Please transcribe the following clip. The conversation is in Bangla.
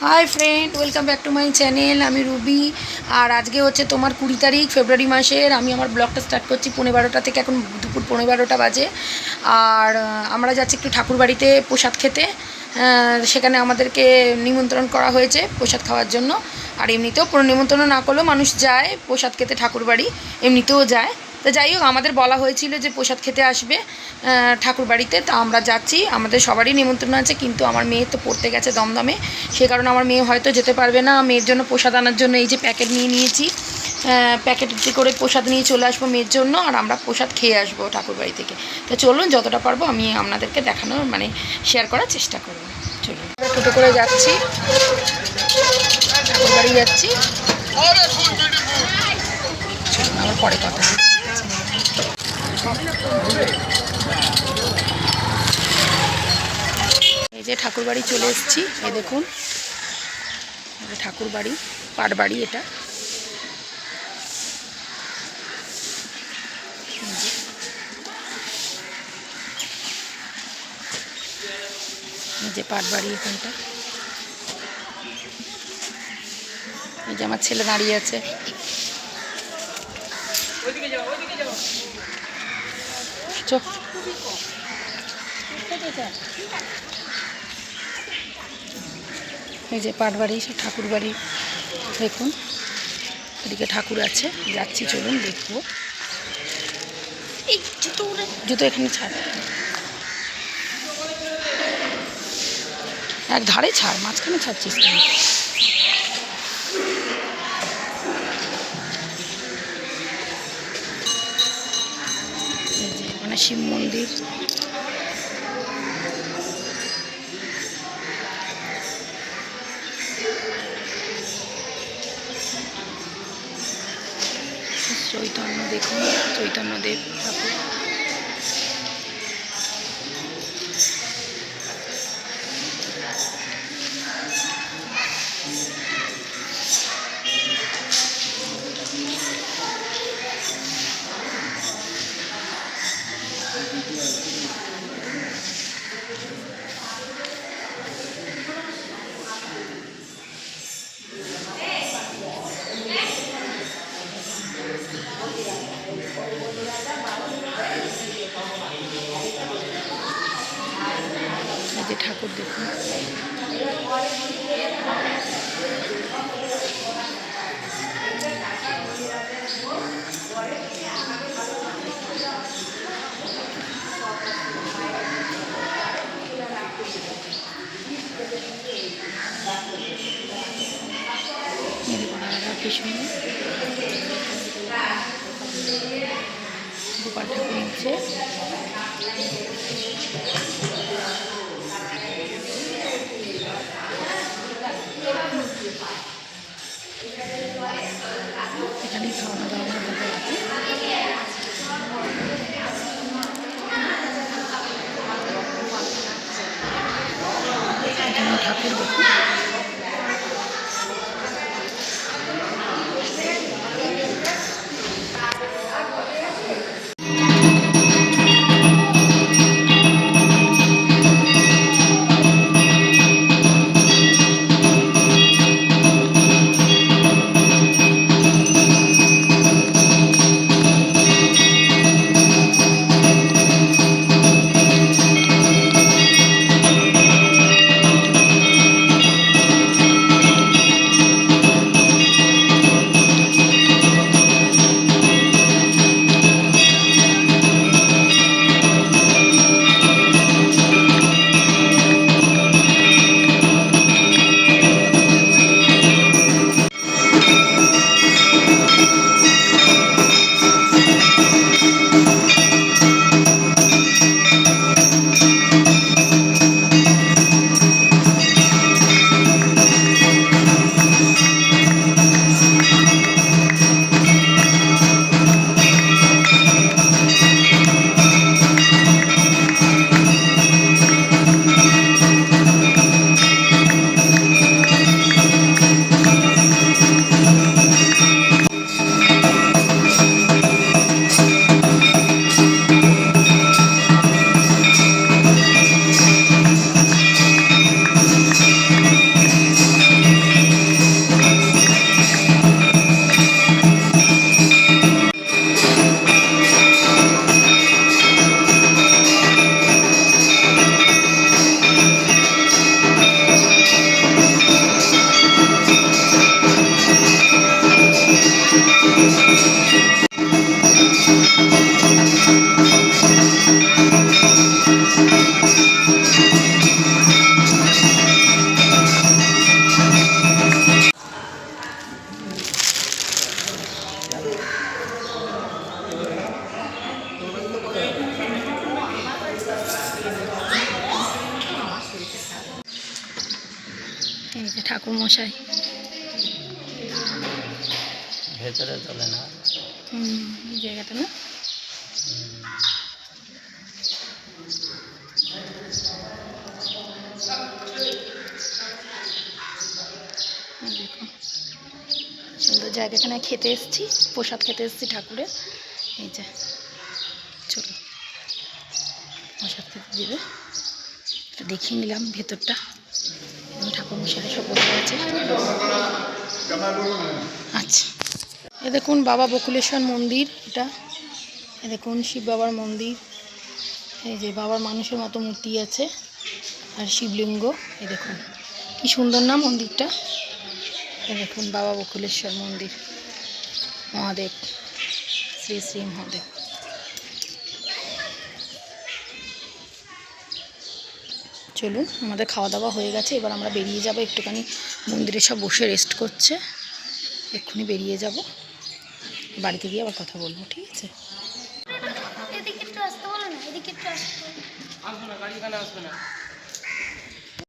Hi friend, welcome back to my channel. আমি রুবি। আর আজকে হচ্ছে তোমার 20 তারিখ ফেব্রুয়ারি মাসের। আমি আমার ব্লগটা স্টার্ট করছি 12:15 থেকে। এখন দুপুর 12:15 বাজে। আর আমরা যাচ্ছি একটু ঠাকুরবাড়িতে প্রসাদ খেতে। সেখানে আমাদেরকে নিমন্ত্রণ করা হয়েছে প্রসাদ খাওয়ার জন্য। আর এমনিতেও নিমন্ত্রণ না করলেও মানুষ যায় প্রসাদ খেতে ঠাকুরবাড়ি, এমনিতেও যায়। তো যাই হোক, আমাদের বলা হয়েছিল যে প্রসাদ খেতে আসবে ঠাকুরবাড়িতে। তা আমরা যাচ্ছি, আমাদের সবারই নিমন্ত্রণ আছে। কিন্তু আমার মেয়ে তো পড়তে গেছে দমদমে, সে কারণে আমার মেয়ে হয়তো যেতে পারবে না। মেয়ের জন্য প্রসাদ আনার জন্য এই যে প্যাকেট নিয়ে নিয়েছি, প্যাকেট করে প্রসাদ নিয়ে চলে আসবো মেয়ের জন্য। আর আমরা প্রসাদ খেয়ে আসবো ঠাকুরবাড়ি থেকে। তো চলুন, যতটা পারবো আমি আপনাদেরকে দেখানোর শেয়ার করার চেষ্টা করবো। চলুন, টোটো করে যাচ্ছি, ঠাকুরবাড়ি যাচ্ছি। আমার পরে কথা। এই যে ঠাকুরবাড়ি চলে এসেছি। এই দেখুন, ঠাকুরবাড়ি, পাটবাড়ি এটা। এই যে পাটবাড়ি এখানটা। এই যে আমার ছেলে দাঁড়িয়ে আছে। এই যে পাটবাড়ি, সে ঠাকুরবাড়ি। দেখুন এদিকে ঠাকুর আছে, যাচ্ছি, চলুন দেখবো। এই জুতো এখানে ছাড়, এক ধারে ছাড়, মাঝখানে ছাড়ছিস তুমি। এই যে মানে শিব মন্দির। চৈতন্য, দেখুন চৈতন্যদেব ঠাকুর। এই যে ঠাকুর দেখুন। রাধাকৃষ্ণ, গোপাল ঠাকুর নিচে। এখানেই খাওয়ানো দাওয়ানো হবে। এখানে ঠাকুর দেখুন। ঠাকুর মশাই। ভেতরে চলে না। এই জায়গাটা না, দেখুন সুন্দর জায়গা। এখানে খেতে এসেছি, প্রসাদ খেতে এসেছি ঠাকুরের। এই যে চলো প্রসাদ খেতে দিবে, একটু দেখিয়ে নিলাম ভেতরটা। ঠাকুর মশাই সব বসে আছে। আচ্ছা, এ দেখুন বাবা বকুলেশ্বর মন্দির, এটা এ দেখুন শিব বাবার মন্দির। এই যে বাবার মানুষের মতো মূর্তি আছে আর শিবলিঙ্গ। এই দেখুন কি সুন্দর না মন্দিরটা। এ দেখুন বাবা বকুলেশ্বর মন্দির, মহাদেব, শ্রী শ্রী মহাদেব। চলুন, আমাদের খাওয়া দাওয়া হয়ে গেছে, এবার আমরা বেরিয়ে যাব একটুখানি। মন্দিরে সব বসে রেস্ট করছে, এক্ষুনি বেরিয়ে যাব, বাড়িতে গিয়ে আবার কথা বলবো, ঠিক আছে? এদিকে একটু আসতে বলো না, এদিকে একটু আসতে। আসবে না, গাড়ি এখানে আসবে না।